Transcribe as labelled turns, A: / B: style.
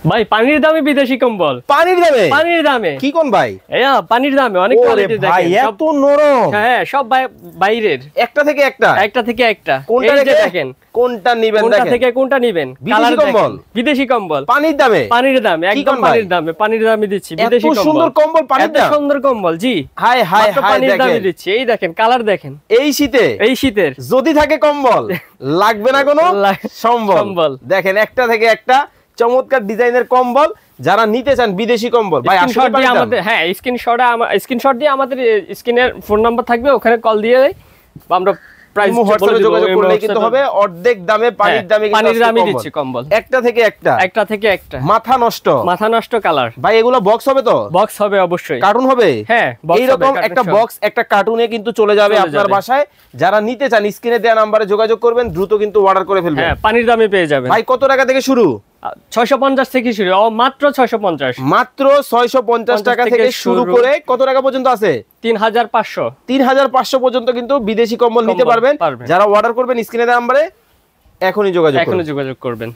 A: ভাই পানির দামে বিদেশি কম্বল। পানির দামে
B: কি কোন ভাই?
A: পানির দামে অনেক কোয়ালিটি
B: ভাই
A: দেখেন,
B: এত নরম।
A: হ্যাঁ সব বাইরের,
B: একটা থেকে একটা,
A: একটা থেকে একটা।
B: কোনটা
A: এই যে দেখেন
B: কোনটা নিবেন,
A: কোনটা
B: দেখেন
A: থেকে কোনটা নিবেন।
B: বিদেশি কম্বল,
A: বিদেশি কম্বল
B: পানির দামে,
A: একদম পানির দামে দিচ্ছি বিদেশি কম্বল।
B: এত সুন্দর কম্বল, পানির দাম,
A: সুন্দর কম্বল। জি
B: হাই হাই হাই,
A: পানির দামে দিচ্ছি। এই দেখেন কালার দেখেন, এই শীতের
B: যদি থাকে কম্বল লাগবে না কোনো সম্বল। দেখেন একটা থেকে একটা চমৎকার ডিজাইনের কম্বল। যারা নিতে চান বিদেশি কম্বল ভাই,
A: স্ক্রিনশট দিয়ে আমাদের, হ্যাঁ স্ক্রিনশট দিয়ে আমাদের স্ক্রিনের ফোন নাম্বার থাকবে, ওখানে কল দিয়ে আমরা প্রাইস
B: হোয়াটসঅ্যাপে যোগাযোগ করলে কিন্তু হবে। অর্ধেক দামে পানির দামে
A: দিচ্ছি কম্বল।
B: একটা থেকে একটা মাথা নষ্ট কালার। ভাই এগুলো বক্স হবে তো?
A: বক্স হবে অবশ্যই।
B: কার্টুন হবে?
A: হ্যাঁ
B: এইরকম একটা বক্স একটা কার্টুনে কিন্তু চলে যাবে আপনার বাসায়। যারা নিতে চান স্ক্রিনে দেওয়া নম্বরে যোগাযোগ করবেন, দ্রুত কিন্তু অর্ডার করে ফেলবেন।
A: হ্যাঁ পানির দামে পেয়ে যাবেন।
B: ভাই কত টাকা থেকে শুরু?
A: 650 থেকে শুরু, মাত্র 650,
B: মাত্র 650 টাকা থেকে শুরু করে কত টাকা পর্যন্ত আছে?
A: 3500
B: পর্যন্ত কিন্তু বিদেশি কম্বল নিতে পারবেন। যারা অর্ডার করবেন স্ক্রিনে দেওয়া নম্বরে এখনই যোগাযোগ করবেন।